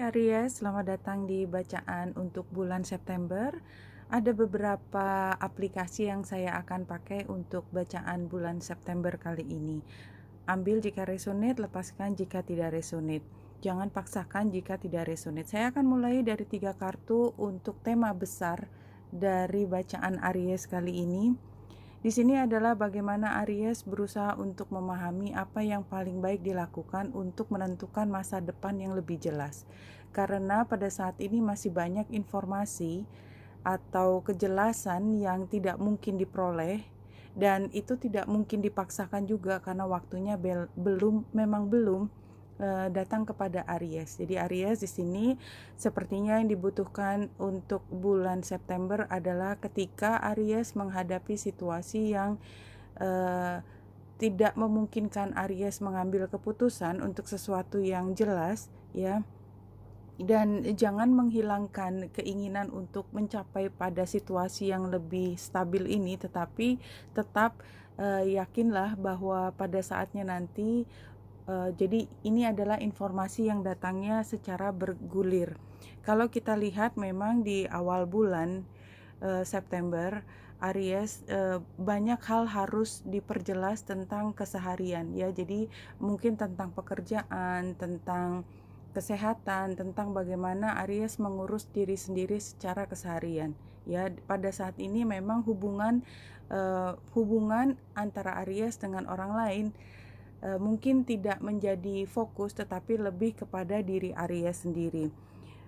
Aries, selamat datang di bacaan untuk bulan September. Ada beberapa aplikasi yang saya akan pakai untuk bacaan bulan September kali ini. Ambil jika resonate, lepaskan jika tidak resonate. Jangan paksakan jika tidak resonate. Saya akan mulai dari 3 kartu untuk tema besar dari bacaan Aries kali ini. Di sini adalah bagaimana Aries berusaha untuk memahami apa yang paling baik dilakukan untuk menentukan masa depan yang lebih jelas. Karena pada saat ini masih banyak informasi atau kejelasan yang tidak mungkin diperoleh, dan itu tidak mungkin dipaksakan juga karena waktunya belum datang kepada Aries. Jadi Aries di sini sepertinya yang dibutuhkan untuk bulan September adalah ketika Aries menghadapi situasi yang tidak memungkinkan Aries mengambil keputusan untuk sesuatu yang jelas, ya. Dan jangan menghilangkan keinginan untuk mencapai pada situasi yang lebih stabil ini, tetapi tetap yakinlah bahwa pada saatnya nanti. Jadi ini adalah informasi yang datangnya secara bergulir. Kalau kita lihat memang di awal bulan September, Aries banyak hal harus diperjelas tentang keseharian, ya. Jadi mungkin tentang pekerjaan, tentang kesehatan, tentang bagaimana Aries mengurus diri sendiri secara keseharian, ya. Pada saat ini memang hubungan antara Aries dengan orang lain mungkin tidak menjadi fokus, tetapi lebih kepada diri Aries sendiri.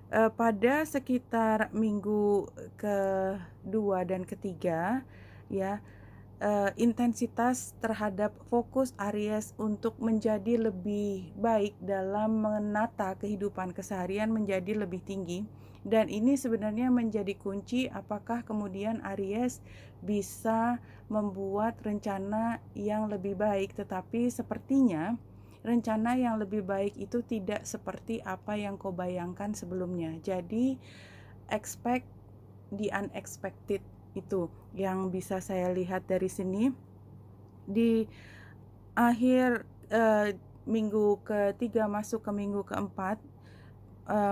Pada sekitar minggu kedua dan ketiga, ya, intensitas terhadap fokus Aries untuk menjadi lebih baik dalam menata kehidupan keseharian menjadi lebih tinggi. Dan ini sebenarnya menjadi kunci apakah kemudian Aries bisa membuat rencana yang lebih baik. Tetapi sepertinya rencana yang lebih baik itu tidak seperti apa yang kau bayangkan sebelumnya. Jadi expect the unexpected, itu yang bisa saya lihat dari sini. Di akhir minggu ketiga masuk ke minggu keempat,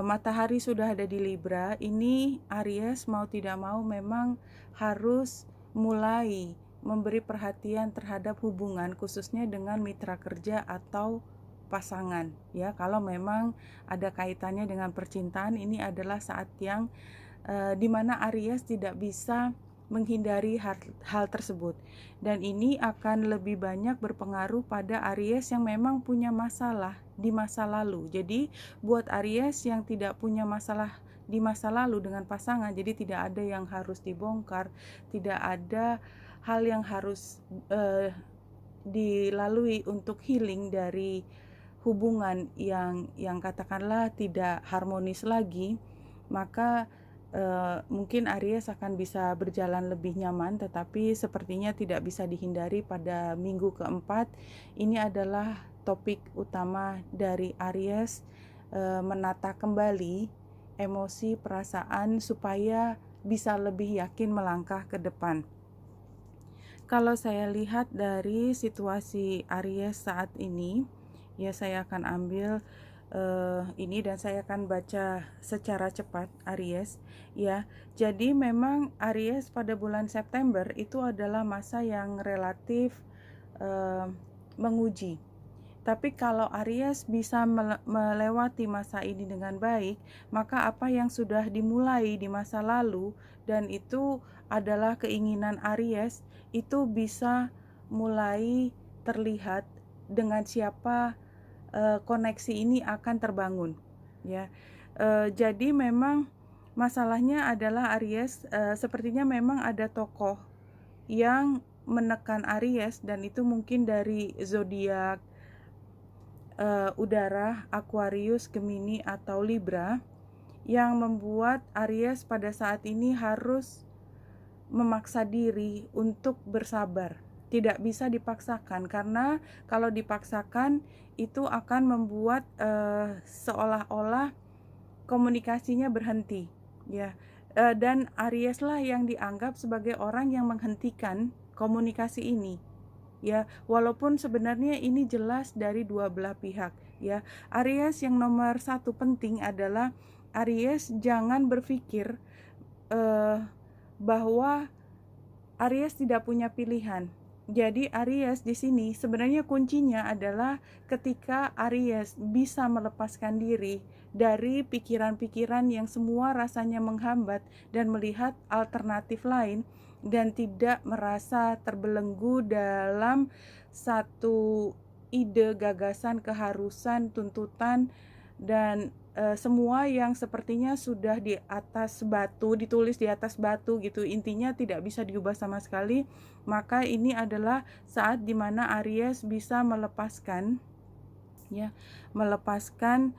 matahari sudah ada di Libra. Ini Aries mau tidak mau memang harus mulai memberi perhatian terhadap hubungan, khususnya dengan mitra kerja atau pasangan, ya. Kalau memang ada kaitannya dengan percintaan, ini adalah saat yang dimana Aries tidak bisa menghindari hal tersebut. Dan ini akan lebih banyak berpengaruh pada Aries yang memang punya masalah di masa lalu. Jadi buat Aries yang tidak punya masalah di masa lalu dengan pasangan, jadi tidak ada yang harus dibongkar, tidak ada hal yang harus dilalui untuk healing dari hubungan yang katakanlah tidak harmonis lagi, maka mungkin Aries akan bisa berjalan lebih nyaman. Tetapi sepertinya tidak bisa dihindari pada minggu keempat. Ini adalah topik utama dari Aries, menata kembali emosi, perasaan supaya bisa lebih yakin melangkah ke depan. Kalau saya lihat dari situasi Aries saat ini, ya, saya akan ambil ini dan saya akan baca secara cepat Aries, ya. Jadi memang Aries pada bulan September itu adalah masa yang relatif menguji. Tapi kalau Aries bisa melewati masa ini dengan baik, maka apa yang sudah dimulai di masa lalu dan itu adalah keinginan Aries, itu bisa mulai terlihat dengan siapa koneksi ini akan terbangun, ya. Jadi memang masalahnya adalah Aries sepertinya memang ada tokoh yang menekan Aries, dan itu mungkin dari zodiak udara, Aquarius, Gemini atau Libra, yang membuat Aries pada saat ini harus memaksa diri untuk bersabar. Tidak bisa dipaksakan, karena kalau dipaksakan itu akan membuat seolah-olah komunikasinya berhenti, ya. Dan Aries lah yang dianggap sebagai orang yang menghentikan komunikasi ini, ya. Walaupun sebenarnya ini jelas dari dua belah pihak, ya. Aries yang nomor satu penting adalah Aries jangan berpikir bahwa Aries tidak punya pilihan. Jadi Aries di sini sebenarnya kuncinya adalah ketika Aries bisa melepaskan diri dari pikiran-pikiran yang semua rasanya menghambat dan melihat alternatif lain dan tidak merasa terbelenggu dalam satu ide, gagasan, keharusan, tuntutan dan semua yang sepertinya sudah di atas batu, ditulis di atas batu gitu, intinya tidak bisa diubah sama sekali. Maka ini adalah saat dimana Aries bisa melepaskan, ya, melepaskan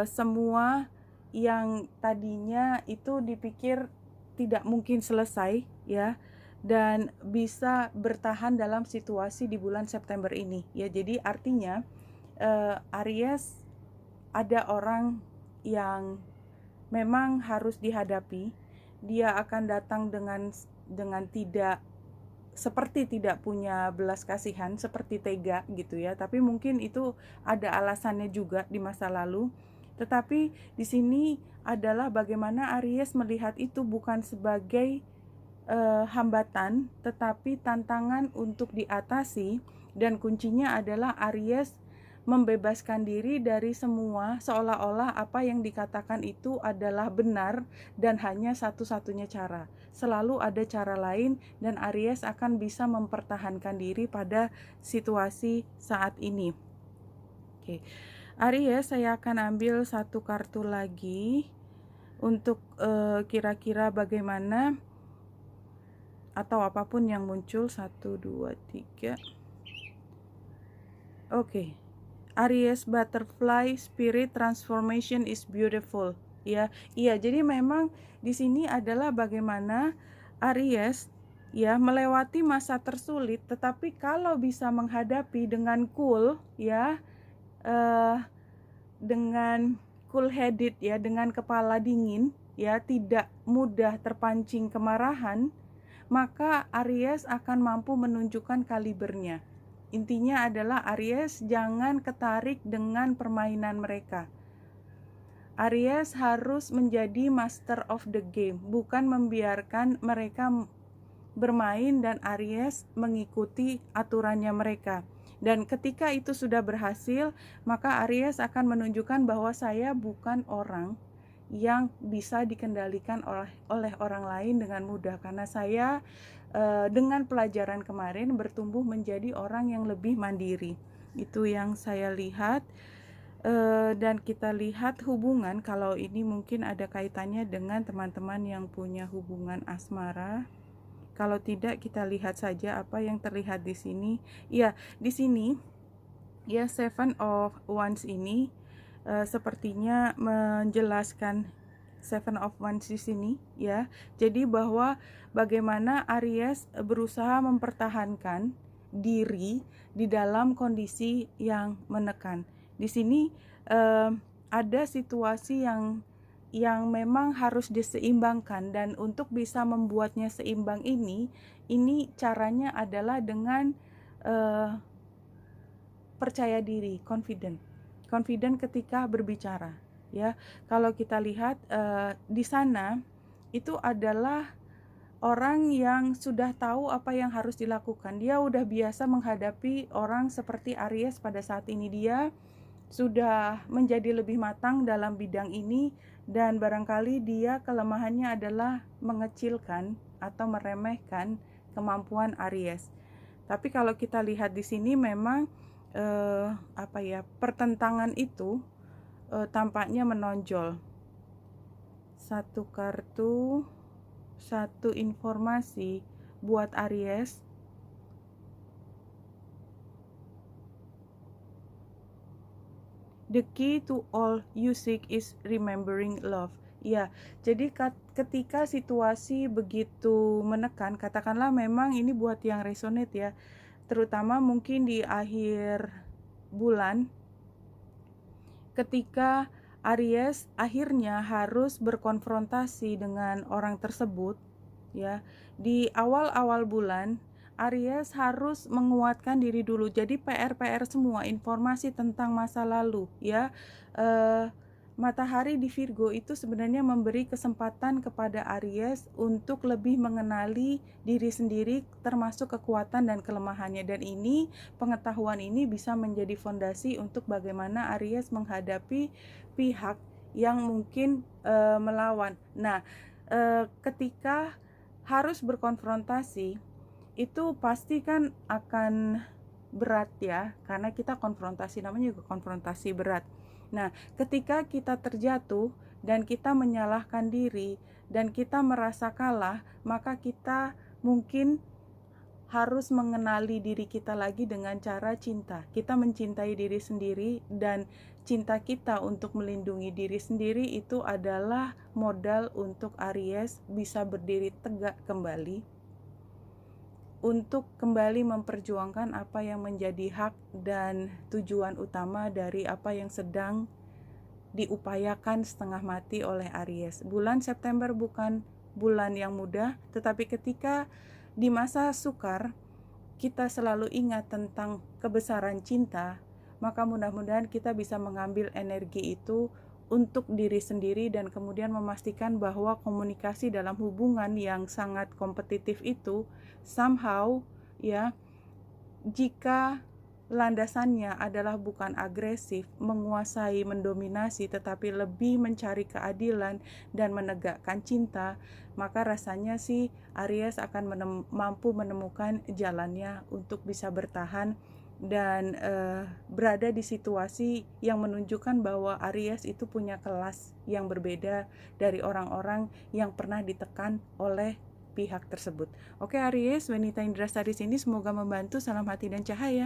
semua yang tadinya itu dipikir tidak mungkin selesai, ya, dan bisa bertahan dalam situasi di bulan September ini, ya. Jadi artinya Aries ada orang yang memang harus dihadapi. Dia akan datang dengan tidak seperti tidak punya belas kasihan, seperti tega gitu ya. Tapi mungkin itu ada alasannya juga di masa lalu. Tetapi di sini adalah bagaimana Aries melihat itu bukan sebagai hambatan, tetapi tantangan untuk diatasi, dan kuncinya adalah Aries membebaskan diri dari semua, seolah-olah apa yang dikatakan itu adalah benar dan hanya satu-satunya cara. Selalu ada cara lain dan Aries akan bisa mempertahankan diri pada situasi saat ini. Oke. Aries, saya akan ambil satu kartu lagi untuk kira-kira bagaimana atau apapun yang muncul. 1, 2, 3. Oke. Aries butterfly spirit transformation is beautiful, ya. Iya, jadi memang di sini adalah bagaimana Aries, ya, melewati masa tersulit, tetapi kalau bisa menghadapi dengan cool, ya, dengan cool headed, ya, dengan kepala dingin, ya, tidak mudah terpancing kemarahan, maka Aries akan mampu menunjukkan kalibernya. Intinya adalah Aries jangan ketarik dengan permainan mereka. Aries harus menjadi master of the game, bukan membiarkan mereka bermain dan Aries mengikuti aturannya mereka. Dan ketika itu sudah berhasil, maka Aries akan menunjukkan bahwa saya bukan orang yang bisa dikendalikan oleh orang lain dengan mudah, karena saya dengan pelajaran kemarin bertumbuh menjadi orang yang lebih mandiri. Itu yang saya lihat. Dan kita lihat hubungan, kalau ini mungkin ada kaitannya dengan teman-teman yang punya hubungan asmara. Kalau tidak, kita lihat saja apa yang terlihat di sini. Ya, di sini ya, Seven of Wands ini sepertinya menjelaskan Seven of Wands di sini, ya. Jadi bahwa bagaimana Aries berusaha mempertahankan diri di dalam kondisi yang menekan. Di sini ada situasi yang memang harus diseimbangkan, dan untuk bisa membuatnya seimbang ini caranya adalah dengan percaya diri, confident ketika berbicara, ya. Kalau kita lihat di sana itu adalah orang yang sudah tahu apa yang harus dilakukan. Dia udah biasa menghadapi orang seperti Aries pada saat ini. Dia sudah menjadi lebih matang dalam bidang ini, dan barangkali dia kelemahannya adalah mengecilkan atau meremehkan kemampuan Aries. Tapi kalau kita lihat di sini memang pertentangan itu tampaknya menonjol. Satu kartu, satu informasi buat Aries. The key to all you seek is remembering love. Ya, jadi ketika situasi begitu menekan, katakanlah memang ini buat yang resonate, ya, terutama mungkin di akhir bulan, ketika Aries akhirnya harus berkonfrontasi dengan orang tersebut, ya. Di awal-awal bulan Aries harus menguatkan diri dulu. Jadi PR-PR semua, informasi tentang masa lalu ya. Matahari di Virgo itu sebenarnya memberi kesempatan kepada Aries untuk lebih mengenali diri sendiri, termasuk kekuatan dan kelemahannya. Dan ini, pengetahuan ini bisa menjadi fondasi untuk bagaimana Aries menghadapi pihak yang mungkin melawan. Nah, ketika harus berkonfrontasi, itu pasti kan akan berat ya, karena kita konfrontasi, namanya juga konfrontasi berat. Nah, ketika kita terjatuh dan kita menyalahkan diri dan kita merasa kalah, maka kita mungkin harus mengenali diri kita lagi dengan cara cinta. Kita mencintai diri sendiri, dan cinta kita untuk melindungi diri sendiri itu adalah modal untuk Aries bisa berdiri tegak kembali, untuk kembali memperjuangkan apa yang menjadi hak dan tujuan utama dari apa yang sedang diupayakan setengah mati oleh Aries. Bulan September bukan bulan yang mudah, tetapi ketika di masa sukar kita selalu ingat tentang kebesaran cinta, maka mudah-mudahan kita bisa mengambil energi itu untuk diri sendiri dan kemudian memastikan bahwa komunikasi dalam hubungan yang sangat kompetitif itu somehow ya, jika landasannya adalah bukan agresif, menguasai, mendominasi, tetapi lebih mencari keadilan dan menegakkan cinta, maka rasanya sih Aries akan mampu menemukan jalannya untuk bisa bertahan dan berada di situasi yang menunjukkan bahwa Aries itu punya kelas yang berbeda dari orang-orang yang pernah ditekan oleh pihak tersebut. Oke Aries, Wanita Indrastari sini semoga membantu. Salam hati dan cahaya.